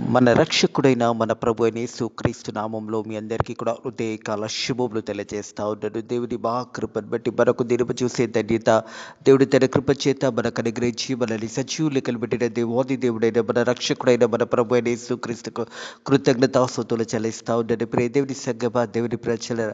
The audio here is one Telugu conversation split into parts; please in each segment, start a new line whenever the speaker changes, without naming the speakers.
మన రక్షకుడైన మన ప్రభు అయిన యేసుక్రీస్తు నామంలో మీ అందరికీ కూడా హృదయకాల శుభములు తెలియజేస్తా ఉన్నాను. దేవుని కృపను బట్టి మరొక దినము చూసే ధన్యత దేవుడి తన కృప చేత మనకు అనుగ్రహించి మనల్ని సజీవులు కలిపెట్టిన దేవాది దేవుడైన మన రక్షకుడైన మన ప్రభు అయిన యేసుక్రీస్తుకు కృతజ్ఞతాస్తుతులు చెల్లిస్తా ఉన్నాను. ప్రియ దేవుని సంగమా, దేవుని ప్రజల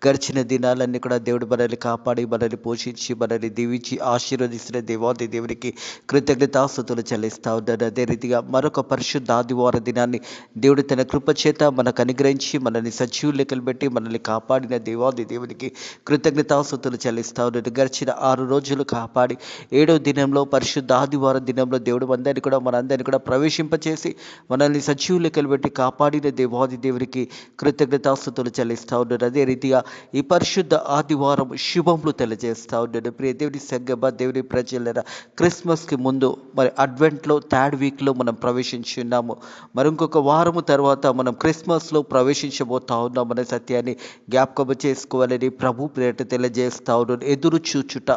గడిచిన దినాలన్నీ కూడా దేవుడు మనల్ని కాపాడి మనల్ని పోషించి మనల్ని దీవించి ఆశీర్వదిస్తున్న దేవాది దేవునికి కృతజ్ఞతాస్తుతులు చెల్లిస్తా ఉన్నాను. అదే రీతిగా మరొక పరిశుద్ధ ఆదివారం దినాన్ని దేవుడు తన కృప చేత మనకు అనుగ్రహించి మనల్ని సజీవ లెక్కలు పెట్టి మనల్ని కాపాడిన దేవాది దేవునికి కృతజ్ఞతాస్తుతులు చెల్లిస్తా ఉన్నాడు. గడిచిన 6 రోజులు కాపాడి 7వ దినంలో పరిశుద్ధ ఆదివారం దినంలో దేవుడు మనందరినీ కూడా ప్రవేశింపచేసి మనల్ని సజీవ లెక్కలు పెట్టి కాపాడిన దేవాది దేవునికి కృతజ్ఞతాస్తుతులు చెల్లిస్తా ఉన్నాడు. అదే రీతిగా ఈ పరిశుద్ధ ఆదివారం శుభములు తెలియజేస్తా ఉన్నాడు. ప్రియ దేవుని సంగమ, దేవుని ప్రజలరా, క్రిస్మస్కి ముందు మరి అడ్వెంట్లో 3rd వీక్లో మనం ప్రవేశించి ఉన్నాము. మరి ఇంకొక వారము తర్వాత మనం క్రిస్మస్లో ప్రవేశించబోతా ఉన్నాం అనే సత్యాన్ని జ్ఞాపకం చేసుకోవాలని ప్రభు ప్రేరణ తెలియజేస్తా ఉన్నాను. ఎదురు చూచుట,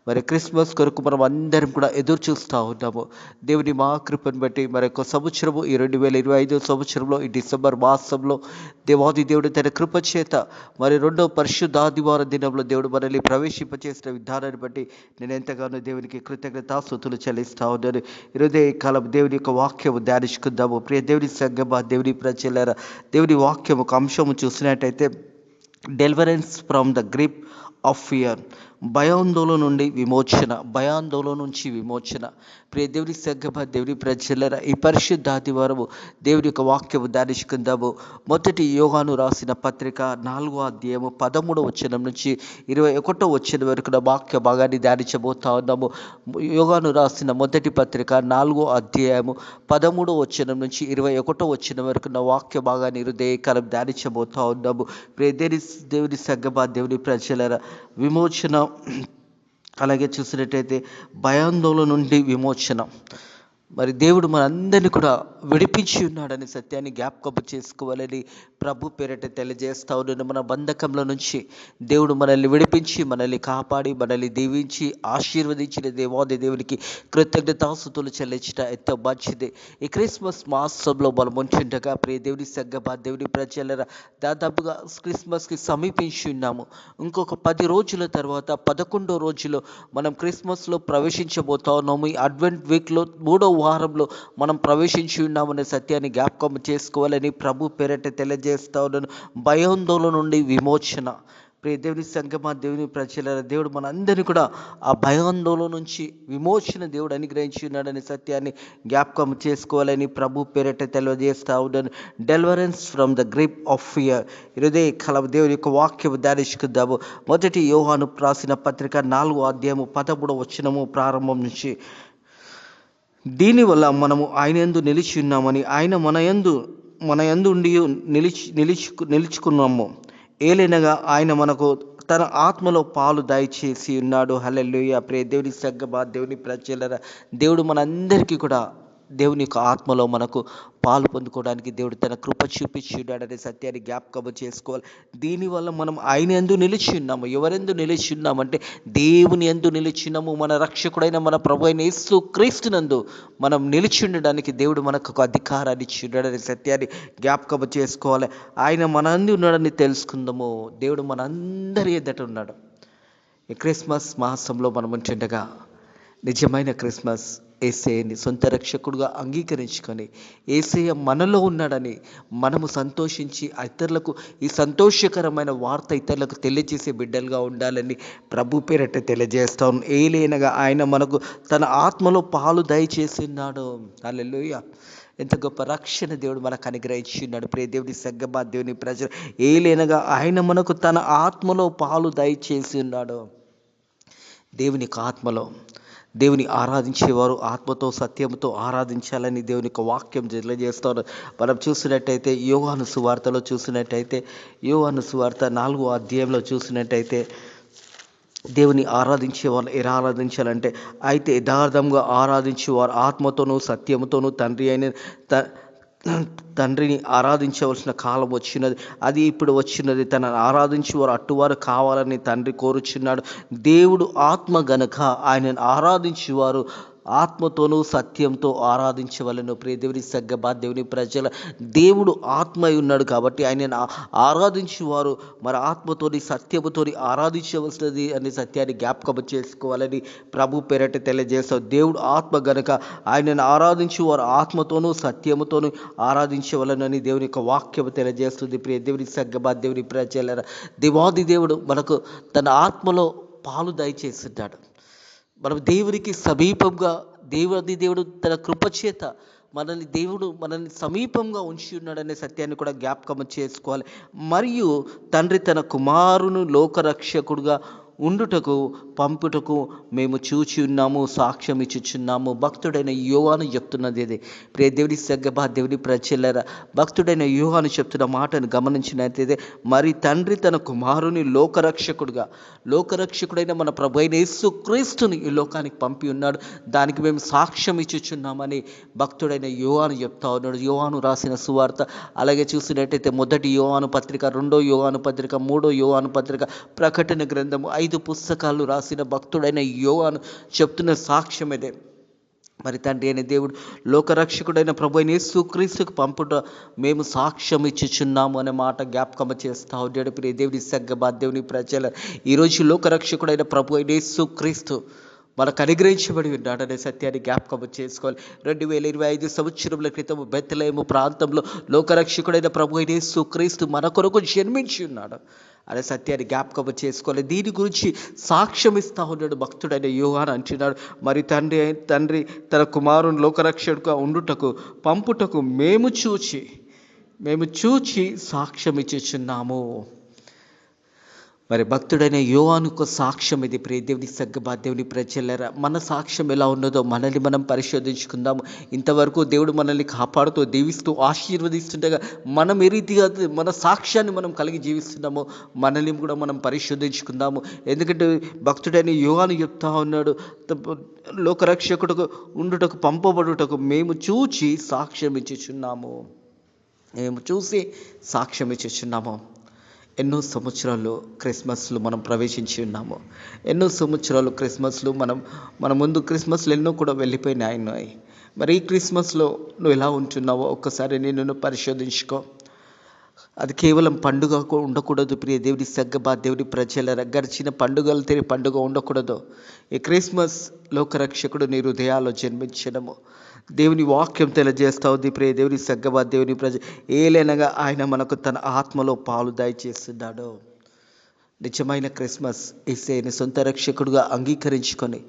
మరి క్రిస్మస్ కొరకు మనం అందరం కూడా ఎదురు చూస్తూ ఉన్నాము. దేవుని కృపను బట్టి మరొక సంవత్సరము, ఈ 2025 సంవత్సరంలో ఈ డిసెంబర్ మాసంలో దేవాది దేవుడు తన కృప చేత మరి 2వ పరిశుద్ధ ఆదివారం దినంలో దేవుడు మనల్ని ప్రవేశింపచేసిన విధానాన్ని బట్టి నేను ఎంతగానో దేవునికి కృతజ్ఞతాస్తుతులు చెల్లిస్తా ఉన్నాను. ఈరోజే కాలం దేవుని యొక్క వాక్యము ధ్యానించుకుందాము. ప్రియ దేవుని సంగమా, దేవుని ప్రజలారా, దేవుని వాక్యం ఒక అంశము చూసినట్టయితే deliverance from the grip of fear, భయాందోళన నుండి విమోచన, భయాందోళన నుంచి విమోచన. ప్రియ దేవుని సంగమా, దేవుని ప్రజలరా, ఈ పరిశుద్ధ ఆదివారము దేవుని యొక్క వాక్యము ధ్యానించుకుందాము. మొదటి యోహాను రాసిన పత్రిక 4వ అధ్యాయము 13వ వచనం నుంచి 21వ వచనం వరకు వాక్య భాగాన్ని ధ్యానించబోతా ఉన్నాము. యోహాను రాసిన మొదటి పత్రిక 4వ అధ్యాయము 13వ వచనం నుంచి 21వ వచనం వరకు వాక్య భాగాన్ని హృదయకాలం ధ్యానించబోతా ఉన్నాము. ప్రియ దేవుని సంగమా, దేవుని ప్రజలరా, విమోచన, అలాగే చూసినట్టయితే భయాందోళన నుండి విమోచన. మరి దేవుడు మనందరినీ కూడా విడిపించి ఉన్నాడని సత్యాన్ని జ్ఞాపకం చేసుకోవాలని ప్రభు పేరట తెలియజేస్తా ఉన్నాను. మన బంధకంలో నుంచి దేవుడు మనల్ని విడిపించి మనల్ని కాపాడి మనల్ని దీవించి ఆశీర్వదించిన దేవాది దేవునికి కృతజ్ఞతాస్తుతులు చెల్లించట ఎంతో మంచిది. ఈ క్రిస్మస్ మాసంలో మనం ఉంటుండగా ప్రియ దేవుని సంగమా, దేవుని ప్రజలరా, దాదాపుగా క్రిస్మస్కి సమీపించి ఉన్నాము. ఇంకొక 10 రోజుల తర్వాత 11వ రోజులో మనం క్రిస్మస్లో ప్రవేశించబోతా ఉన్నాము. ఈ అడ్వెంట్ వీక్లో 3వ వారంలో మనం ప్రవేశించి ఉన్నామనే సత్యాన్ని జ్ఞాపకం చేసుకోవాలని ప్రభు పేరట తెలియజేస్తా ఉన్నాను. భయాందోళన నుండి విమోచన. ప్రియ దేవుని సంగమా, దేవుని ప్రజల దేవుడు మనందరినీ కూడా ఆ భయాందోళన నుంచి విమోచన దేవుడు అనుగ్రహించి ఉన్నాడనే సత్యాన్ని జ్ఞాపకం చేసుకోవాలని ప్రభు పేరట తెలియజేస్తా ఉన్నాను. Deliverance from the grip of fear. ఈరోజే కలం దేవుని యొక్క వాక్యము ధ్యానించుకుందాము. మొదటి యోహాను రాసిన పత్రిక 4వ అధ్యాయము 13వ వచనము ప్రారంభం నుంచి. దీనివల్ల మనము ఆయన యందు నిలిచి ఉన్నామని, ఆయన మన యందు ఉండి నిలుచుకున్నాము. ఏలైనగా ఆయన మనకు తన ఆత్మలో పాలు దయచేసి ఉన్నాడు. హల్లెలూయా. ప్రియ దేవుని సంగమా, దేవుని ప్రజలరా, దేవుడు మనందరికీ కూడా దేవుని యొక్క ఆత్మలో మనకు పాలు పొందుకోవడానికి దేవుడు తన కృప చూపించి ఉన్నాడనే సత్యాన్ని జ్ఞాపకం చేసుకోవాలి. దీనివల్ల మనం ఆయన యందు నిలిచి ఉన్నాము. ఎవరెందు నిలిచి ఉన్నామంటే దేవుని యందు నిలిచి ఉన్నాము. మన రక్షకుడైన మన ప్రభు అయిన యేసు క్రీస్తునందు మనం నిలిచి ఉండడానికి దేవుడు మనకు ఒక అధికారాన్ని ఇచ్చి ఉన్నాడనే సత్యాన్ని జ్ఞాపకం చేసుకోవాలి. ఆయన మన అందు ఉన్నాడని తెలుసుకుందాము. దేవుడు మనందరి ఎదుట ఉన్నాడు. ఈ క్రిస్మస్ మాసంలో మనం ఉంటుండగా నిజమైన క్రిస్మస్ యేసయ్యని సొంత రక్షకుడుగా అంగీకరించుకొని యేసయ్య మనలో ఉన్నాడని మనము సంతోషించి ఇతరులకు ఈ సంతోషకరమైన వార్త ఇతరులకు తెలియజేసే బిడ్డలుగా ఉండాలని ప్రభు పేరట తెలియజేస్తాం. ఏలైనగా ఆయన మనకు తన ఆత్మలో పాలు దయచేసి ఉన్నాడు. హల్లెలూయా. ఎంత గొప్ప రక్షణ దేవుడు మనకు అనుగ్రహించి ఉన్నాడు. ప్రియ దేవుని సంగమా, దేవుని ప్రజలు, ఏలైనగా ఆయన మనకు తన ఆత్మలో పాలు దయచేసి ఉన్నాడు. దేవుని ఆత్మలో దేవుని ఆరాధించేవారు ఆత్మతో సత్యంతో ఆరాధించాలని దేవుని యొక్క వాక్యం తెలియజేస్తారు. మనం చూసినట్టయితే యోహాను సువార్తలో చూసినట్టయితే యోహాను సువార్త 4వ అధ్యాయంలో చూసినట్టయితే దేవుని ఆరాధించేవారు ఎలా ఆరాధించాలంటే, అయితే యథార్థంగా ఆరాధించేవారు ఆత్మతోనూ సత్యముతోనూ తండ్రిని ఆరాధించవలసిన కాలం వచ్చినది, అది ఇప్పుడు వచ్చినది. తనను ఆరాధించేవారు అట్టువారు కావాలని తండ్రి కోరుచున్నాడు. దేవుడు ఆత్మ గనుక ఆయనను ఆరాధించేవారు ఆత్మతోనూ సత్యంతో ఆరాధించవలను. ప్రియ దేవుని సగ్గబా దేవుని ప్రజల దేవుడు ఆత్మ అయి ఉన్నాడు కాబట్టి ఆయనను ఆరాధించి వారు మరి ఆత్మతోని సత్యముతోని ఆరాధించవలసినది అనే సత్యాన్ని జ్ఞాపకం చేసుకోవాలని ప్రభు పేరట తెలియజేస్తాం. దేవుడు ఆత్మ గనుక ఆయనను ఆరాధించి వారు ఆత్మతోనూ సత్యముతోనూ ఆరాధించవలనని దేవుని యొక్క వాక్యం తెలియజేస్తుంది. ప్రియ దేవుని సగ్గబా దేవుని ప్రజల దేవాది దేవుడు మనకు తన ఆత్మలో పాలు దయచేస్తున్నాడు. మనం దేవునికి సమీపంగా దేవుడు తన కృపచేత మనల్ని సమీపంగా ఉంచి ఉన్నాడనే సత్యాన్ని కూడా జ్ఞాపకం చేసుకోవాలి. మరియు తండ్రి తన కుమారును లోకరక్షకుడుగా ఉండుటకు పంపుటకు మేము చూచి ఉన్నాము, సాక్ష్యం ఇచ్చుచున్నాము. భక్తుడైన యోహాను చెప్తున్నది ఇది. ప్రియ దేవుని సగ్గబా దేవుని ప్రజలారా, భక్తుడైన యోహాను చెప్తున్న మాటను గమనించినట్లయితే, మరి తండ్రి తన కుమారుని లోకరక్షకుడైన మన ప్రభు అయిన యేసుక్రీస్తుని ఈ లోకానికి పంపి ఉన్నాడు, దానికి మేము సాక్ష్యం ఇచ్చుచున్నామని భక్తుడైన యోహాను చెప్తా ఉన్నాడు. యోహాను రాసిన సువార్త అలాగే చూసినట్టయితే 1 యోహాను పత్రిక, 2 యోహాను పత్రిక, 3 యేసు పత్రిక, ప్రకటన గ్రంథము 5 పుస్తకాలు రాసిన భక్తుడైన యోహాను చెప్తున్న సాక్ష్యం ఇదే. మరి తండ్రి అయిన దేవుడు లోకరక్షకుడైన ప్రభు అయిన యేసుక్రీస్తుకు పంపుట మేము సాక్ష్యం ఇచ్చుచున్నాము అనే మాట జ్ఞాపకం చేస్తా ఉన్నాడు. ప్రియ దేవుని సగ్గబా దేవుని ప్రజల ఈరోజు లోకరక్షకుడైన ప్రభు అయిన యేసుక్రీస్తు మనకు అనుగ్రహించబడి ఉన్నాడనే సత్యాన్ని జ్ఞాపకం చేసుకోవాలి. 2025 సంవత్సరముల క్రితం బెత్లెహేము ప్రాంతంలో లోకరక్షకుడైన ప్రభు అయిన యేసుక్రీస్తు మన కొరకు జన్మించి ఉన్నాడు అనే సత్యాన్ని జ్ఞాపకం చేసుకోవాలి. దీని గురించి సాక్ష్యం ఇస్తా ఉన్నాడు భక్తుడైన యోహాను అంటున్నాడు, మరి తండ్రి తన కుమారుని లోకరక్షకుడుగా ఉండుటకు పంపుటకు మేము చూచి సాక్ష్యం ఇచ్చుచున్నాము. మరి భక్తుడైన యోహానుకు సాక్ష్యం ఇది. ప్రియ దేవుని సగ్గబా దేవుని ప్రజలారా, మన సాక్ష్యం ఎలా ఉన్నదో మనల్ని మనం పరిశోధించుకుందాము. ఇంతవరకు దేవుడు మనల్ని కాపాడుతూ దీవిస్తూ ఆశీర్వదిస్తుండగా మనం ఏ రీతిగా మన సాక్ష్యాన్ని మనం కలిగి జీవిస్తున్నామో మనల్ని కూడా మనం పరిశోధించుకుందాము. ఎందుకంటే భక్తుడైన యోహాను చెప్తా ఉన్నాడు, లోకరక్షకుడుకు ఉండుటకు పంపబడుటకు మేము చూసి సాక్ష్యం ఇచ్చుచున్నాము. ఎన్నో సంవత్సరాలు క్రిస్మస్లు మనం ప్రవేశించి ఉన్నాము. ఎన్నో సంవత్సరాలు క్రిస్మస్లు మన ముందు క్రిస్మస్లు ఎన్నో కూడా వెళ్ళిపోయినాయి. మరి ఈ క్రిస్మస్లో నువ్వు ఎలా ఉంటున్నావో ఒక్కసారి నిన్ను పరిశోధించుకో. అది కేవలం పండుగ ఉండకూడదు. ప్రియ దేవుని సగ్గబా దేవుని ప్రజల గడిచిన పండుగలు తిరిగి పండుగ ఉండకూడదు. ఈ క్రిస్మస్ లోకరక్షకుడు నీ హృదయాల్లో జన్మించడము దేవుని వాక్యం తెలియజేస్తా ఉంది. ప్రియ దేవుని సగ్గబా దేవుని ప్రజ ఏలైనగా ఆయన మనకు తన ఆత్మలో పాలు దయచేస్తున్నాడు. నిజమైన క్రిస్మస్ యేసయ్యని సొంత రక్షకుడుగా అంగీకరించుకొని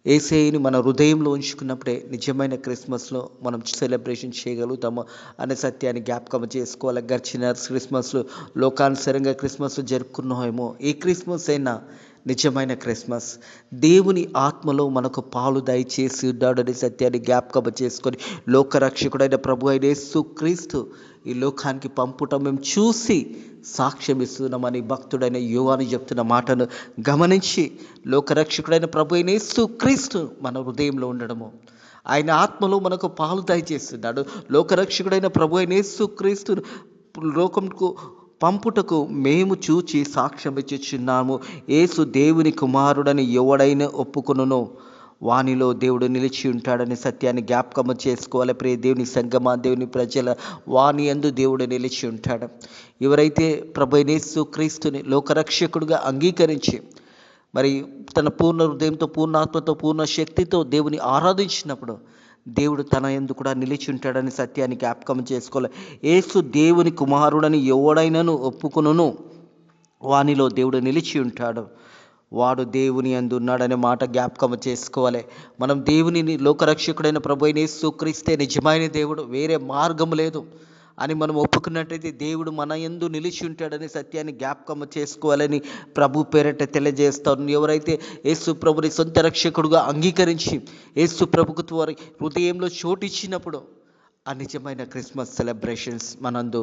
యేసయ్యని మన హృదయంలో ఉంచుకున్నప్పుడే నిజమైన క్రిస్మస్లో మనం సెలబ్రేషన్ చేయగలుగుతాము అనే సత్యాన్ని జ్ఞాపకం చేసుకోవాలి. గడిచిన క్రిస్మస్లో లోకానుసారంగా క్రిస్మస్ జరుపుకున్నామేమో, ఈ క్రిస్మస్ అయినా నిజమైన క్రిస్మస్ దేవుని ఆత్మలో మనకు పాలు దయచేసి ఉన్నాడనే సత్యాన్ని జ్ఞాపకం చేసుకొని లోకరక్షకుడైన ప్రభు అయిన యేసుక్రీస్తు ఈ లోకానికి పంపుట మేము చూసి సాక్ష్యం ఇస్తున్నామని భక్తుడైన యోహాను చెప్తున్న మాటను గమనించి లోకరక్షకుడైన ప్రభు అయిన యేసుక్రీస్తు మన హృదయంలో ఉండడము, ఆయన ఆత్మలో మనకు పాలు దయచేస్తున్నాడు. లోకరక్షకుడైన ప్రభు అయిన యేసుక్రీస్తు లోకంకు పంపుటకు మేము చూచి సాక్ష్యం ఇచ్చుచున్నాము. యేసు దేవుని కుమారుడని ఎవడైనా ఒప్పుకొనునో వానిలో దేవుడు నిలిచి ఉంటాడని సత్యాన్ని జ్ఞాపకం చేసుకోవాలి. ప్రియ దేవుని సంగమా దేవుని ప్రజల వాని యందు దేవుడు నిలిచి ఉంటాడు. ఎవరైతే ప్రభు యేసుక్రీస్తుని లోకరక్షకుడుగా అంగీకరించి మరి తన పూర్ణ హృదయంతో, పూర్ణాత్మతో, పూర్ణ శక్తితో దేవుని ఆరాధించినప్పుడు దేవుడు తన యందు కూడా నిలిచి ఉంటాడని సత్యాన్ని జ్ఞాపకం చేసుకోవాలి. యేసు దేవుని కుమారుడని ఎవడైనాను ఒప్పుకొనును వానిలో దేవుడు నిలిచి ఉంటాడు, వాడు దేవుని యందు ఉన్నాడనే మాట జ్ఞాపకం చేసుకోవాలి. మనం దేవుని లోకరక్షకుడైన ప్రభు అయిన యేసుక్రీస్తే నిజమైన దేవుడు, వేరే మార్గం లేదు అని మనం ఒప్పుకున్నట్టయితే దేవుడు మన యందు నిలిచి ఉంటాడనే సత్యాన్ని జ్ఞాపకం చేసుకోవాలని ప్రభు పేరట తెలియజేస్తాను. ఎవరైతే యేసు ప్రభుని సొంత రక్షకుడుగా అంగీకరించి యేసు ప్రభుకు వారి హృదయంలో చోటిచ్చినప్పుడు ఆ నిజమైన క్రిస్మస్ సెలబ్రేషన్స్ మనందు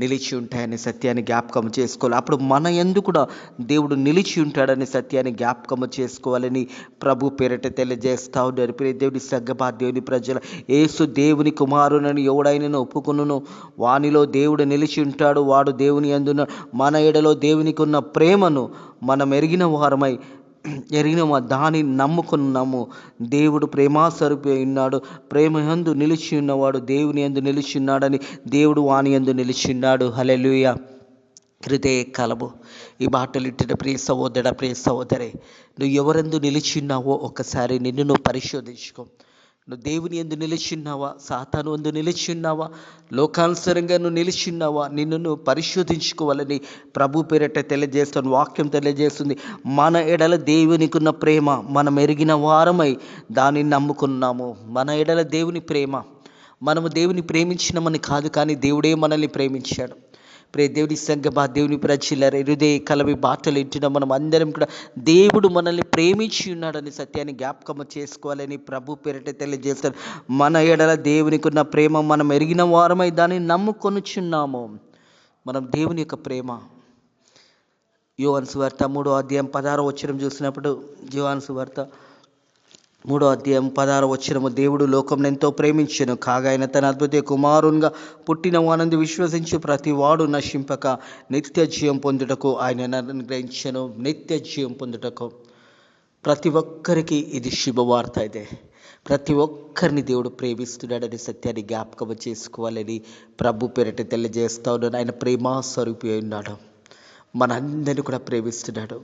నిలిచి ఉంటాయనే సత్యాన్ని జ్ఞాపకం చేసుకోవాలి. అప్పుడు మన యందు కూడా దేవుడు నిలిచి ఉంటాడనే సత్యాన్ని జ్ఞాపకం చేసుకోవాలని ప్రభు పేరట తెలియజేస్తా ఉన్నారు. ప్రియ దేవుని సగ్గబా దేవుని ప్రజల యేసు దేవుని కుమారునని ఎవడైనా ఒప్పుకొనును వానిలో దేవుడు నిలిచి ఉంటాడు, వాడు దేవుని యందున్న మన ఎడలో దేవునికి ఉన్న ప్రేమను మనం ఎరిగిన వారమై ఎరిగినమా దానిని నమ్ముకున్నాము. దేవుడు ప్రేమాస్వరూపి ఉన్నాడు, ప్రేమయందు నిలిచి ఉన్నవాడు దేవుని యందు నిలిచి ఉన్నాడని దేవుడు వాని యందు నిలిచి ఉన్నాడు. హల్లెలూయా. హృదయ కలము ఈ మాటలు ఇట్టిన ప్రియ సహోదర, ప్రియ సహోదరే, నువ్వు ఎవరెందు నిలిచిన్నావో ఒక్కసారి నిన్ను నువ్వు పరిశోధించుకో. నువ్వు దేవుని యందు నిలిచిన్నావా, సాతాను యందు నిలిచిన్నావా, లోకానుసారంగా నువ్వు నిలిచిన్నావా? నిన్ను నువ్వు పరిశోధించుకోవాలని ప్రభు పేరట తెలియజేస్తాను. వాక్యం తెలియజేస్తుంది, మన ఎడల దేవునికి ఉన్న ప్రేమ మనం ఎరిగిన వారమై దానిని నమ్ముకున్నాము. మన ఎడల దేవుని ప్రేమ, మనము దేవుని ప్రేమించినామని కాదు, కానీ దేవుడే మనల్ని ప్రేమించాడు. దేవుని సంగమా, దేవుని ప్రజలారా, హృదయ కలవి బాటలు ఇంటిన మనం అందరం కూడా దేవుడు మనల్ని ప్రేమించి ఉన్నాడని సత్యాన్ని జ్ఞాపకం చేసుకోవాలని ప్రభు పేరిట తెలియజేస్తారు. మన ఎడల దేవునికి ఉన్న ప్రేమ మనం ఎరిగిన వారమై దాన్ని నమ్ముకొనుచున్నాము. మనం దేవుని యొక్క ప్రేమ యోహాను సువార్త 3:16 చూసినప్పుడు, యోహాను సువార్త 3:16 దేవుడు లోకం ఎంతో ప్రేమించెను, కాగా ఆయన తన అద్భుత కుమారునిగా పుట్టిన వానందు విశ్వసించి ప్రతి వాడు నశింపక నిత్య జీవం పొందుటకు ఆయన అనుగ్రహించెను. నిత్య జీవం పొందుటకు ప్రతి ఒక్కరికి ఇది శుభవార్త. అయితే ప్రతి ఒక్కరిని దేవుడు ప్రేమిస్తున్నాడని సత్యాన్ని జ్ఞాపకం చేసుకోవాలని ప్రభు పేరిట తెలియజేస్తా ఉన్నాడు. ఆయన ప్రేమాస్వరూపి ఉన్నాడు, మనందరినీ కూడా ప్రేమిస్తున్నాడు.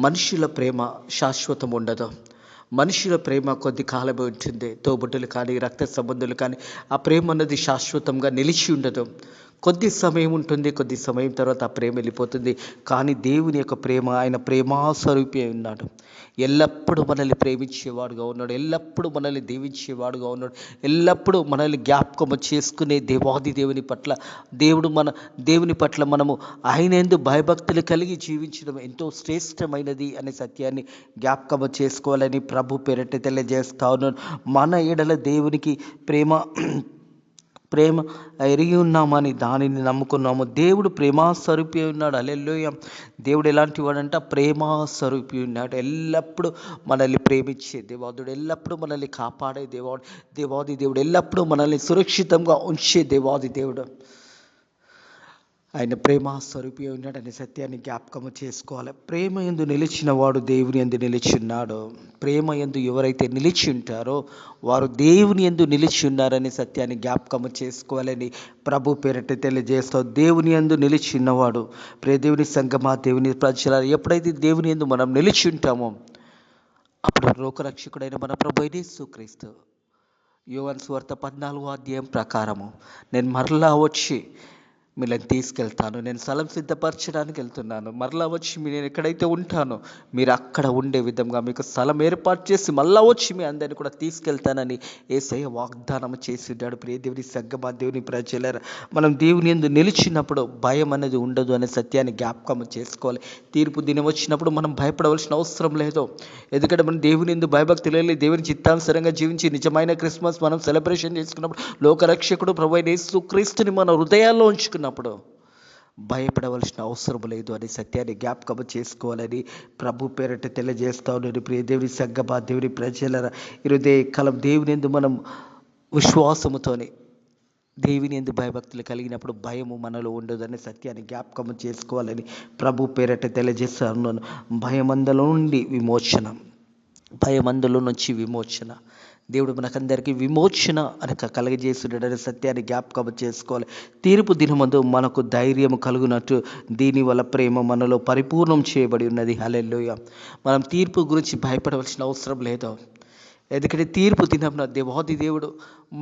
మనుషుల ప్రేమ శాశ్వతం ఉండదు. మనుషుల ప్రేమ కొద్ది కాలమే ఉంటుంది. తోబుట్టులు కానీ, రక్త సంబంధులు కానీ, ఆ ప్రేమ అన్నది శాశ్వతంగా నిలిచి ఉండదు. కొద్ది సమయం ఉంటుంది, కొద్ది సమయం తర్వాత ఆ ప్రేమ వెళ్ళిపోతుంది. కానీ దేవుని యొక్క ప్రేమ, ఆయన ప్రేమాస్వరూపి ఉన్నాడు. ఎల్లప్పుడూ మనల్ని ప్రేమించేవాడుగా ఉన్నాడు, ఎల్లప్పుడూ మనల్ని దీవించేవాడుగా ఉన్నాడు, ఎల్లప్పుడూ మనల్ని జ్ఞాపకం చేసుకునే దేవాది దేవుని పట్ల దేవుని పట్ల మనము ఆయన యందు భయభక్తులు కలిగి జీవించడం ఎంతో శ్రేష్టమైనది అనే సత్యాన్ని జ్ఞాపకం చేసుకోవాలని ప్రభు పేరిట తెలియజేస్తా ఉన్నాను. మన ఎడల దేవునికి ప్రేమ ఎరిగి ఉన్నామని దానిని నమ్ముకున్నాము. దేవుడు ప్రేమాస్వరూపి ఉన్నాడు. హల్లెలూయా. దేవుడు ఎలాంటి వాడంట? ప్రేమాస్వరూపి ఉన్నాడు. ఎల్లప్పుడూ మనల్ని ప్రేమించే దేవాదుడు, ఎల్లప్పుడూ మనల్ని కాపాడే దేవాది దేవుడు, ఎల్లప్పుడూ మనల్ని సురక్షితంగా ఉంచే దేవాది దేవుడు. ఆయన ప్రేమాస్వరూపి ఉన్నాడనే సత్యాన్ని జ్ఞాపకము చేసుకోవాలి. ప్రేమ యందు నిలిచిన వాడు దేవుని యందు నిలిచి ఉన్నాడు. ప్రేమ యందు ఎవరైతే నిలిచి ఉంటారో వారు దేవుని యందు నిలిచి ఉన్నారనే సత్యాన్ని జ్ఞాపకము చేసుకోవాలని ప్రభు పేరిట తెలియజేస్తావు. దేవుని యందు నిలిచి ఉన్నవాడు, దేవుని సంగమా, దేవుని ప్రజలారా, ఎప్పుడైతే దేవుని యందు మనం నిలిచి ఉంటామో అప్పుడు లోకరక్షకుడైన మన ప్రభు యేసుక్రీస్తు యోహాను సువార్త 14 ప్రకారము, నేను మరలా వచ్చి మిమ్మల్ని తీసుకెళ్తాను, నేను స్థలం సిద్ధపరచడానికి వెళ్తున్నాను, మరలా వచ్చి నేను ఎక్కడైతే ఉంటానో మీరు అక్కడ ఉండే విధంగా మీకు స్థలం ఏర్పాటు చేసి మళ్ళా వచ్చి మీ అందరిని కూడా తీసుకెళ్తానని యేసయ్య వాగ్దానం చేసిన్నాడు. ప్రియ దేవుని సంగమా, దేవుని ప్రజలారా, మనం దేవుని యందు నిలిచినప్పుడు భయం అనేది ఉండదు అనే సత్యాన్ని జ్ఞాపకం చేసుకోవాలి. తీర్పు దినం వచ్చినప్పుడు మనం భయపడవలసిన అవసరం లేదు. ఎందుకంటే మనం దేవుని యందు భయభక్తులు వెళ్ళి దేవుని చిత్తానుసారంగా జీవించి నిజమైన క్రిస్మస్ మనం సెలబ్రేషన్ చేసుకున్నప్పుడు, లోకరక్షకుడు ప్రభువైన యేసుక్రీస్తుని మన హృదయాల్లో ఉంచుకున్నప్పుడు భయపడవలసిన అవసరం లేదు అనే సత్యాన్ని జ్ఞాపకం చేసుకోవాలని ప్రభు పేరిట తెలియజేస్తా ఉన్నాడు. ప్రియ దేవుని సంగమా, దేవుని ప్రజలారా, హృదయ కలం దేవుని యందు మనం విశ్వాసముతోనే దేవుని యందు భయభక్తులు కలిగినప్పుడు భయము మనలో ఉండదనే సత్యాన్ని జ్ఞాపకం చేసుకోవాలని ప్రభు పేరిట తెలియజేస్తా ఉన్నాను. భయమందులో నుండి విమోచన, భయమందులో నుంచి విమోచన, దేవుడు మనకందరికీ విమోచన అనక కలగజేస్తున్నాడనే సత్యాన్ని జ్ఞాపకం చేసుకోవాలి. తీర్పు దినమందు మనకు ధైర్యం కలుగునట్టు దీనివల్ల ప్రేమ మనలో పరిపూర్ణం చేయబడి ఉన్నది. హల్లెలూయా. మనం తీర్పు గురించి భయపడవలసిన అవసరం లేదు. ఎందుకంటే తీర్పు దినం దేవాది దేవుడు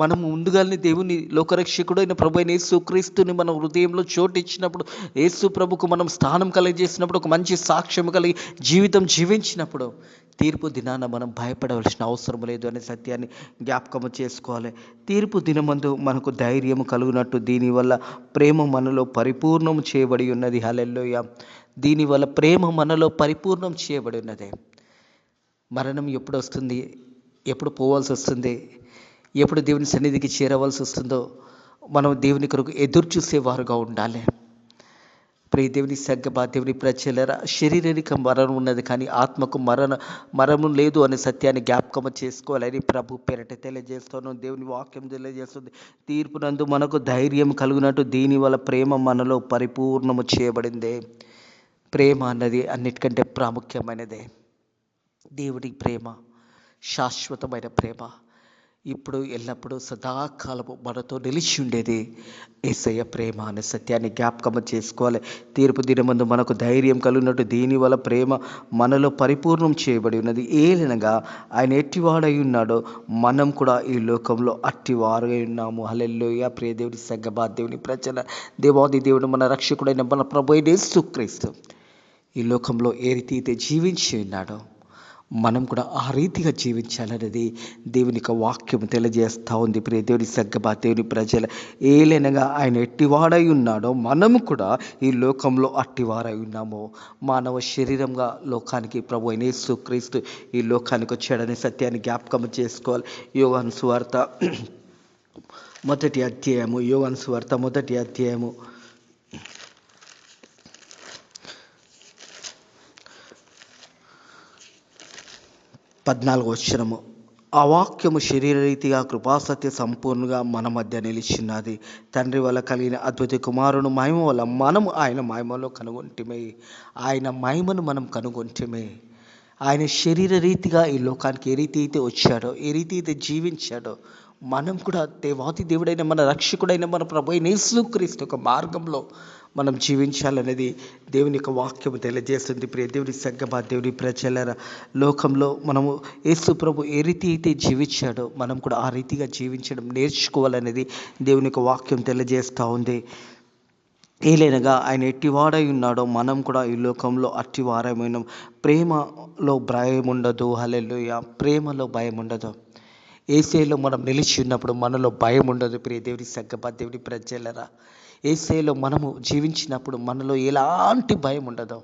మనము ముందుగానే దేవుని లోకరక్షకుడు అయిన ప్రభు అయిన యేసుక్రీస్తుని మన హృదయంలో చోటు ఇచ్చినప్పుడు, యేసు ప్రభుకు మనం స్థానం కలిగజేసినప్పుడు, ఒక మంచి సాక్ష్యం కలిగి జీవితం జీవించినప్పుడు తీర్పు దినాన మనం భయపడవలసిన అవసరం లేదు అనే సత్యాన్ని జ్ఞాపకం చేసుకోవాలి. తీర్పు దినమందు మనకు ధైర్యం కలుగునట్టు దీనివల్ల ప్రేమ మనలో పరిపూర్ణం చేయబడి ఉన్నది. హల్లెలూయా. దీనివల్ల ప్రేమ మనలో పరిపూర్ణం చేయబడి ఉన్నది. మరణం ఎప్పుడు వస్తుంది, ఎప్పుడు పోవాల్సి వస్తుంది, ఎప్పుడు దేవుని సన్నిధికి చేరవలసి వస్తుందో మనం దేవుని కొరకు ఎదురు చూసేవారుగా ఉండాలి. ప్రియ దేవుని సంగమా, దేవుని ప్రజలారా, శారీరక మరణం ఉన్నది కానీ ఆత్మకు మరణం లేదు అనే సత్యాన్ని జ్ఞాపకం చేసుకోవాలని ప్రభు పేరిట తెలియజేస్తాను. దేవుని వాక్యం తెలియజేస్తుంది, తీర్పునందు మనకు ధైర్యం కలుగునట్టు దీనివల్ల ప్రేమ మనలో పరిపూర్ణము చేయబడింది. ప్రేమ అన్నది అన్నిటికంటే ప్రాముఖ్యమైనదే. దేవుడి ప్రేమ శాశ్వతమైన ప్రేమ, ఇప్పుడు ఎల్లప్పుడూ సదాకాలము మనతో నిలిచి ఉండేది యేసయ్య ప్రేమ అనే సత్యాన్ని జ్ఞాపకం చేసుకోవాలి. తీర్పు దినమందు మనకు ధైర్యం కలిగినట్టు దీనివల్ల ప్రేమ మనలో పరిపూర్ణం చేయబడి ఉన్నది. ఏలనగా ఆయన ఎట్టివాడై ఉన్నాడో మనం కూడా ఈ లోకంలో అట్టివారై ఉన్నాము. హల్లెలూయా. ప్రియ దేవుని సంగమా, దేవుని ప్రజల, దేవాది దేవుడు మన రక్షకుడైన మన ప్రభువైన యేసుక్రీస్తు ఈ లోకంలో ఏ రీతి అయితే జీవించి ఉన్నాడో మనం కూడా ఆ రీతిగా జీవించాలనేది దేవుని యొక్క వాక్యం తెలియజేస్తూ ఉంది. ప్రియ దేవుని సంగమా, దేవుని ప్రజల, ఏలైనగా ఆయన ఎట్టివాడై ఉన్నాడో మనము కూడా ఈ లోకంలో అట్టివారై ఉన్నాము. మానవ శరీరంగా లోకానికి ప్రభు అయిన యేసుక్రీస్తు ఈ లోకానికి వచ్చాడనే సత్యాన్ని జ్ఞాపకం చేసుకోవాలి. యోహాను సువార్త మొదటి అధ్యాయము 14వ వచనము. ఆ వాక్యము శరీరరీతిగా కృపాసత్య సంపూర్ణంగా మన మధ్య నిలిచిన్నది. తండ్రి వల్ల కలిగిన అద్భుత కుమారుని మహిమ వల్ల మనము ఆయన మహిమలో కనుగొంటిమే. ఆయన మహిమను మనం కనుగొంటిమే. ఆయన శరీర రీతిగా ఈ లోకానికి ఏ రీతి అయితే వచ్చాడో, ఏ రీతి అయితే జీవించాడో మనం కూడా దేవాతి దేవుడైన మన రక్షకుడైన మన ప్రభు అయిన యేసుక్రీస్తు ఒక మార్గంలో మనం జీవించాలనేది దేవుని యొక్క వాక్యం తెలియజేస్తుంది. ప్రియ దేవుని సంగమా, దేవుని ప్రజల, లోకంలో మనము యేసు ప్రభు ఏ రీతి అయితే జీవించాడో మనం కూడా ఆ రీతిగా జీవించడం నేర్చుకోవాలనేది దేవుని యొక్క వాక్యం తెలియజేస్తూ ఉంది. ఏలైనగా ఆయన ఎట్టివాడై ఉన్నాడో మనం కూడా ఈ లోకంలో అట్టివారమైన. ప్రేమలో భయం ఉండదు. హల్లెలూయా. ప్రేమలో భయం ఉండదు. యేసేలో మనం నిలిచి ఉన్నప్పుడు మనలో భయం ఉండదు. ప్రియ దేవుని సంగమా, దేవుని ప్రజలరా, యేసేలో మనము జీవించినప్పుడు మనలో ఎలాంటి భయం ఉండదు.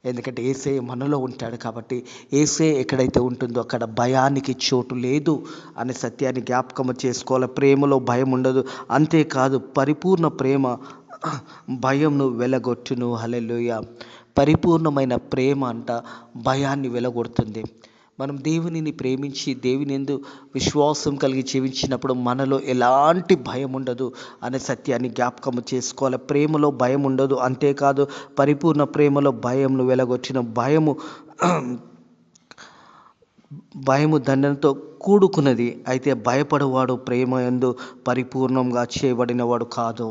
ఎందుకంటే యేసే మనలో ఉంటాడు కాబట్టి, యేసే ఎక్కడైతే ఉంటుందో అక్కడ భయానికి చోటు లేదు అనే సత్యాన్ని జ్ఞాపకం చేసుకోవాలి. ప్రేమలో భయం ఉండదు. అంతేకాదు పరిపూర్ణ ప్రేమ భయంను వెలగొట్టును. హల్లెలూయా. పరిపూర్ణమైన ప్రేమ అంట భయాన్ని వెలగొడుతుంది. మనం దేవునిని ప్రేమించి దేవుని యందు విశ్వాసం కలిగి జీవించినప్పుడు మనలో ఎలాంటి భయం ఉండదు అనే సత్యాన్ని జ్ఞాపకం చేసుకోవాలి. ప్రేమలో భయం ఉండదు. అంతేకాదు పరిపూర్ణ ప్రేమలో భయంను వెలగొట్టిన భయము దండనతో కూడుకున్నది. అయితే భయపడేవాడు ప్రేమ యందు పరిపూర్ణంగా చేయబడినవాడు కాదు.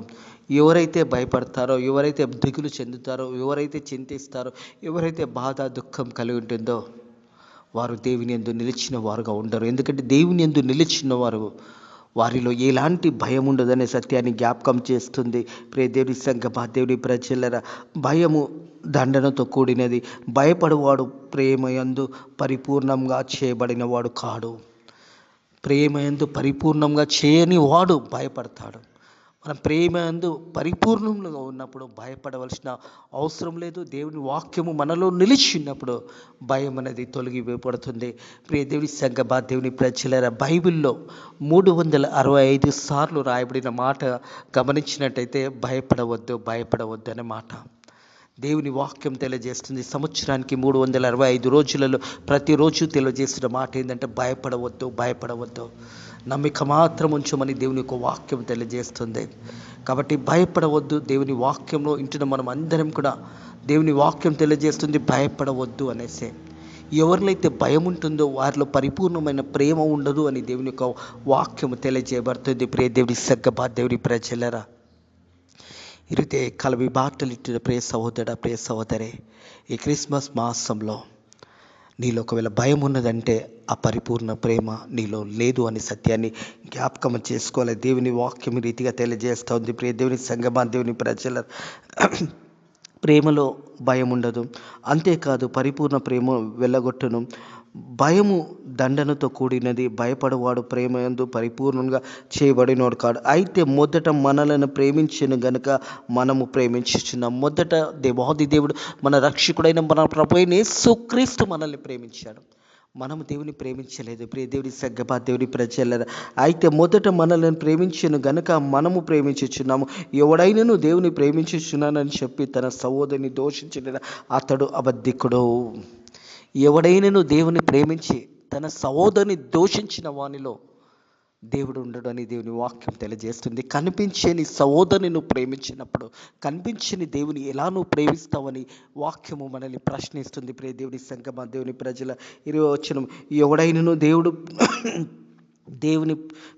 ఎవరైతే భయపడతారో, ఎవరైతే దిగులు చెందుతారో, ఎవరైతే చింతిస్తారో, ఎవరైతే బాధ దుఃఖం కలిగి ఉంటుందో వారు దేవుని యందు నిలిచిన వారుగా ఉండరు. ఎందుకంటే దేవుని యందు నిలిచిన వారిలో ఎలాంటి భయం ఉండదనే సత్యాన్ని జ్ఞాపకం చేస్తుంది. ప్రియ దేవుని సంగమా, దేవుని ప్రజలరా, భయము దండనతో కూడినది. భయపడువాడు ప్రేమ యందు పరిపూర్ణంగా చేయబడిన వాడు కాడు. ప్రేమ యందు పరిపూర్ణంగా చేయని వాడు భయపడతాడు. మనం ప్రేమ యందు పరిపూర్ణంగా ఉన్నప్పుడు భయపడవలసిన అవసరం లేదు. దేవుని వాక్యము మనలో నిలిచి ఉన్నప్పుడు భయం అనేది తొలగిపోబడుతుంది. ప్రియ దేవుని సంగమా, దేవుని ప్రజలరా, బైబిల్లో 365 సార్లు రాయబడిన మాట గమనించినట్టయితే భయపడవద్దు అనే మాట దేవుని వాక్యం తెలియజేస్తుంది. సంవత్సరానికి 365 రోజులలో ప్రతిరోజు తెలియజేస్తున్న మాట ఏంటంటే భయపడవద్దు, నమ్మిక మాత్రం ఉంచమని దేవుని యొక్క వాక్యం తెలియజేస్తుంది. కాబట్టి భయపడవద్దు. దేవుని వాక్యంలో ఇంటున్న మనం అందరం కూడా దేవుని వాక్యం తెలియజేస్తుంది భయపడవద్దు అనేసి. ఎవరినైతే భయం ఉంటుందో వారిలో పరిపూర్ణమైన ప్రేమ ఉండదు అని దేవుని యొక్క వాక్యం తెలియజేయబడుతుంది. ప్రియ దేవుని సంగమా, దేవుని ప్రజలరా, ఇరుతే కలవి బాటలిట్టిన ప్రియ సహోదర, ప్రియ సహోదరే, ఈ క్రిస్మస్ మాసంలో నీలో ఒకవేళ భయం ఉన్నదంటే ఆ పరిపూర్ణ ప్రేమ నీలో లేదు అనే సత్యాన్ని జ్ఞాపకం చేసుకోవాలి. దేవుని వాక్యం రీతిగా తెలియజేస్తుంది. ప్రియ దేవుని సంగమా, దేవుని ప్రజల, ప్రేమలో భయం ఉండదు. అంతేకాదు పరిపూర్ణ ప్రేమ వెళ్ళగొట్టును. భయము దండనతో కూడినది. భయపడవాడు ప్రేమ యందు పరిపూర్ణంగా చేయబడినవాడు కాడు. అయితే మొదట మనలను ప్రేమించిన గనుక మనము ప్రేమించుచున్నాం. మొదట దేవాది దేవుడు మన రక్షకుడైన మన ప్రభువైన యేసుక్రీస్తు మనల్ని ప్రేమించాడు. మనము దేవుని ప్రేమించలేదు. ప్రియ దేవుని సంగమా, దేవుని ప్రజల, అయితే మొదట మనల్ని ప్రేమించను గనుక మనము ప్రేమించుచున్నాము. ఎవడైనను దేవుని ప్రేమించుచున్నానని చెప్పి తన సహోదరుని దోషించిన అతడు అబద్ధికుడు. ఎవడైనను దేవుని ప్రేమించి తన సహోదరుని దోషించిన వానిలో దేవుడు ఉండడు అని దేవుని వాక్యం తెలియజేస్తుంది. కనిపించని సహోదరుని నువ్వు ప్రేమించినప్పుడు కనిపించని దేవుని ఎలా నువ్వు ప్రేమిస్తావని వాక్యము మనల్ని ప్రశ్నిస్తుంది. ప్రియ దేవుని సంగమా, దేవుని ప్రజల 20వ ఎవడైనను దేవుని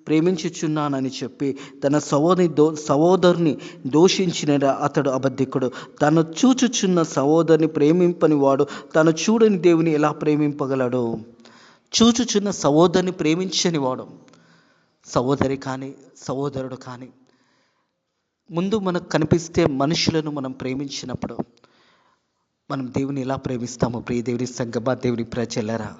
ప్రేమించుచున్నానని చెప్పి తన సహోదరుని దోషించిన అతడు అబద్ధికుడు. తను చూచుచున్న సహోదరుని ప్రేమింపని వాడు తను చూడని దేవుని ఎలా ప్రేమింపగలడు? చూచుచున్న సహోదరుని ప్రేమించని వాడు, సహోదరి కానీ సహోదరుడు కానీ, ముందు మనకు కనిపిస్తే మనుషులను మనం ప్రేమించినప్పుడు మనం దేవుని ఎలా ప్రేమిస్తామో ప్రియ దేవుని సంగమా, దేవుని ప్రజలరా,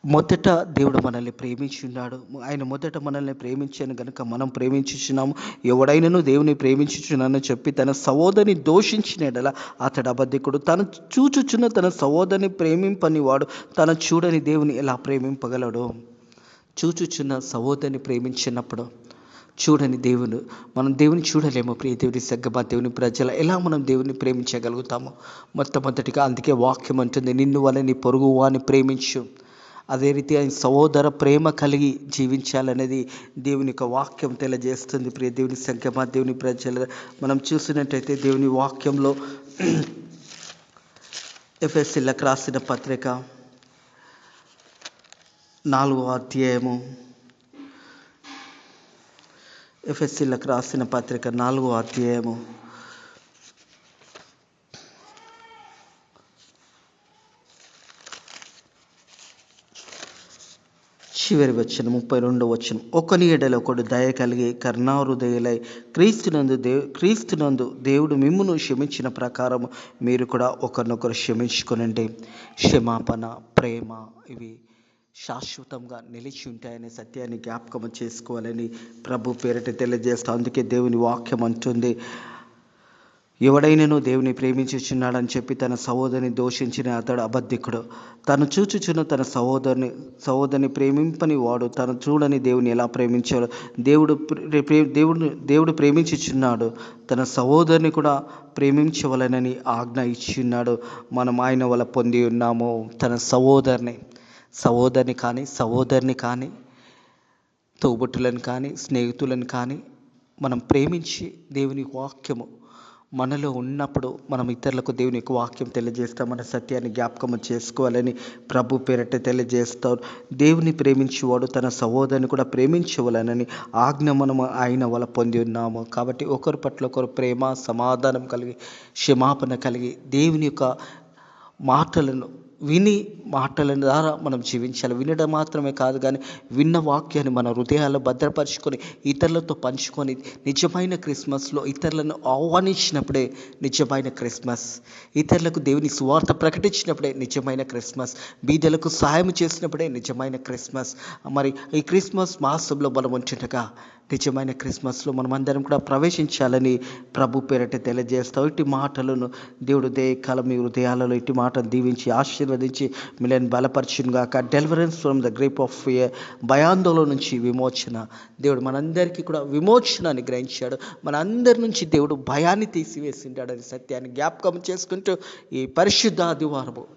మొదట దేవుడు మనల్ని ప్రేమించున్నాడు. ఆయన మొదట మనల్ని ప్రేమించాను కనుక మనం ప్రేమించుచున్నాము. ఎవడైనను దేవుని ప్రేమించుచున్నానని చెప్పి తన సహోదరిని దోషించినడలా అతడు అబద్ధికుడు. తను చూచుచున్న తన సహోదరిని ప్రేమింపని వాడు తను చూడని దేవుని ఎలా ప్రేమింపగలడు? చూచుచున్న సహోదరిని ప్రేమించినప్పుడు చూడని దేవుడు, మనం దేవుని చూడలేము. ప్రియ దేవుని సంగమా, దేవుని ప్రజల ఎలా మనం దేవుని ప్రేమించగలుగుతాము? మొట్టమొదటిగా అందుకే వాక్యం అంటుంది, నిన్ను వల్ల నీ పొరుగు వాని ప్రేమించు. అదే రీతి ఆయన సహోదర ప్రేమ కలిగి జీవించాలనేది దేవుని యొక్క వాక్యం తెలియజేస్తుంది. ప్రియ దేవుని సంగమా, దేవుని ప్రజల మనం చూసినట్టయితే దేవుని వాక్యంలో ఎఫెసీయులకు రాసిన పత్రిక 4వ అధ్యాయము, ఎఫెసీయులకు రాసిన పత్రిక 4వ అధ్యాయము చివరి వచనం 32వ వచనం. ఒకని ఎడల ఒకడు దయ కలిగి కరుణాహృదయులై క్రీస్తునందు దేవుడు మిమ్మును క్షమించిన ప్రకారము మీరు కూడా ఒకరినొకరు క్షమించుకొనండి. క్షమాపణ, ప్రేమ ఇవి శాశ్వతంగా నిలిచి ఉంటాయనే సత్యాన్ని జ్ఞాపకం చేసుకోవాలని ప్రభు పేరిట తెలియజేస్తాం. అందుకే దేవుని వాక్యం అంటుంది, ఎవడైనను దేవుని ప్రేమించుచున్నాడని చెప్పి తన సహోదరిని దోషించిన అతడు అబద్ధికుడు. తను చూచుచున్న తన సహోదరిని ప్రేమింపని వాడు తను చూడని దేవుని ఎలా ప్రేమించాడు? దేవుడు ప్రేమించుచున్నాడు, తన సహోదరిని కూడా ప్రేమించవలనని ఆజ్ఞ ఇచ్చిన్నాడు. మనం ఆయన వల్ల పొంది ఉన్నాము. తన సహోదరిని కానీ సహోదరిని కానీ తోబుట్టులను కానీ స్నేహితులను కానీ మనం ప్రేమించి దేవుని వాక్యము మనలో ఉన్నప్పుడు మనం ఇతరులకు దేవుని యొక్క వాక్యం తెలియజేస్తామన్న సత్యాన్ని జ్ఞాపకం చేసుకోవాలని ప్రభు పేరట తెలియజేస్తారు. దేవుని ప్రేమించేవాడు తన సహోదరుని కూడా ప్రేమించవలనని ఆజ్ఞ మనము ఆయన వల్ల పొంది ఉన్నాము. కాబట్టి ఒకరి పట్ల ఒకరు ప్రేమ, సమాధానం కలిగి, క్షమాపణ కలిగి దేవుని యొక్క మాటల ద్వారా మనం జీవించాలి. వినడం మాత్రమే కాదు కానీ విన్న వాక్యాన్ని మన హృదయాల్లో భద్రపరుచుకొని ఇతరులతో పంచుకొని నిజమైన క్రిస్మస్లో ఇతరులను ఆహ్వానించినప్పుడే నిజమైన క్రిస్మస్. ఇతరులకు దేవుని సువార్త ప్రకటించినప్పుడే నిజమైన క్రిస్మస్. బీదలకు సహాయం చేసినప్పుడే నిజమైన క్రిస్మస్. మరి ఈ క్రిస్మస్ మాసంలో మనం ఉంటుండగా నిజమైన క్రిస్మస్లో మనం అందరం కూడా ప్రవేశించాలని ప్రభు పేరట తెలియజేస్తాం. ఇటు మాటలను దేవుడు కాలం మీ హృదయాలలో ఇటు మాటలు దీవించి ఆశీర్వదించి మిమ్మల్ని బలపరచునుగాక. Deliverance from the grip of fear, భయాందోళన నుంచి విమోచన. దేవుడు మనందరికీ కూడా విమోచనాన్ని గ్రహించాడు. మన అందరి నుంచి దేవుడు భయాన్ని తీసివేసింటాడని సత్యాన్ని జ్ఞాపకం చేసుకుంటూ ఈ పరిశుద్ధ ఆదివారము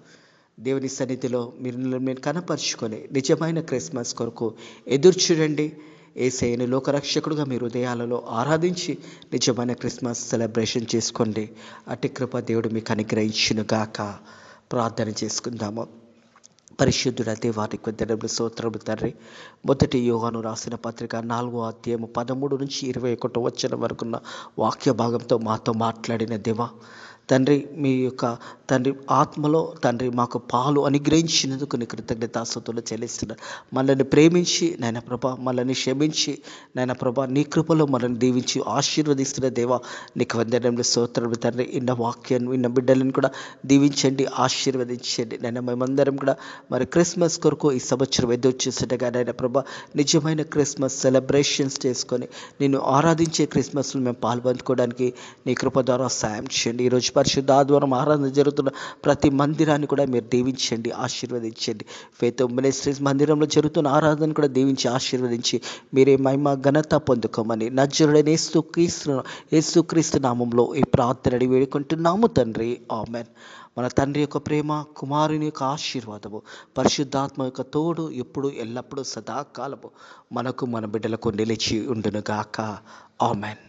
దేవుని సన్నిధిలో మీరు కనపరుచుకొని నిజమైన క్రిస్మస్ కొరకు ఎదురు చూడండి. యేసయ్యను లోకరక్షకుడుగా మీ హృదయాలలో ఆరాధించి నిజమైన క్రిస్మస్ సెలబ్రేషన్ చేసుకోండి. అట్టి కృప దేవుడు మీకు అనుగ్రహించునుగాక. ప్రార్థన చేసుకుందాము. పరిశుద్ధుడ దేవానికి వందనములు, స్తోత్రములు తండ్రి. మొదటి యోహాను రాసిన పత్రిక 4వ అధ్యాయము 13 నుంచి 21 వచనం వరకున్న వాక్య భాగంతో మాతో మాట్లాడిన దేవా తండ్రి, మీ యొక్క తండ్రి ఆత్మలో తండ్రి మాకు పాలు అనుగ్రహించినందుకు నీ కృతజ్ఞతాస్తుతులు చెల్లిస్తున్నాను. మనల్ని ప్రేమించి నాయన ప్రభా, మనల్ని క్షమించి నాయన ప్రభా, నీ కృపలో మనల్ని దీవించి ఆశీర్వదిస్తున్న దేవా నీకు వందనములు, స్తోత్రములు తండ్రి. ఇన్న వాక్యాన్ని విన్న బిడ్డలను కూడా దీవించండి, ఆశీర్వదించండి నాయన. మేమందరం కూడా మరి క్రిస్మస్ కొరకు ఈ సంవత్సరం ఎదురు చూస్తుండగా నాయన ప్రభా నిజమైన క్రిస్మస్ సెలబ్రేషన్స్ చేసుకొని నిన్ను ఆరాధించే క్రిస్మస్లో మేము పాల్పంచుకోవడానికి నీ కృప ద్వారా సాయం చేయండి. ఈరోజు పరిశుద్ధ ఆదివారం ఆరాధన జరుగుతున్న ప్రతి మందిరాన్ని కూడా మీరు దీవించండి, ఆశీర్వదించండి. ఫెయిత్ మినిస్ట్రీస్ మందిరంలో జరుగుతున్న ఆరాధన కూడా దీవించి ఆశీర్వదించి మీరే మహిమ ఘనత పొందుకోమని నజరుడైన యేసుక్రీస్తు నామంలో ఈ ప్రార్థన అడిగి వేడుకుంటున్నాము తండ్రి, ఆమెన్. మన తండ్రి యొక్క ప్రేమ, కుమారుని యొక్క ఆశీర్వాదము, పరిశుద్ధాత్మ యొక్క తోడు ఎప్పుడు ఎల్లప్పుడూ సదాకాలము మనకు మన బిడ్డలకు నిలిచి ఉండునుగాక. ఆమెన్.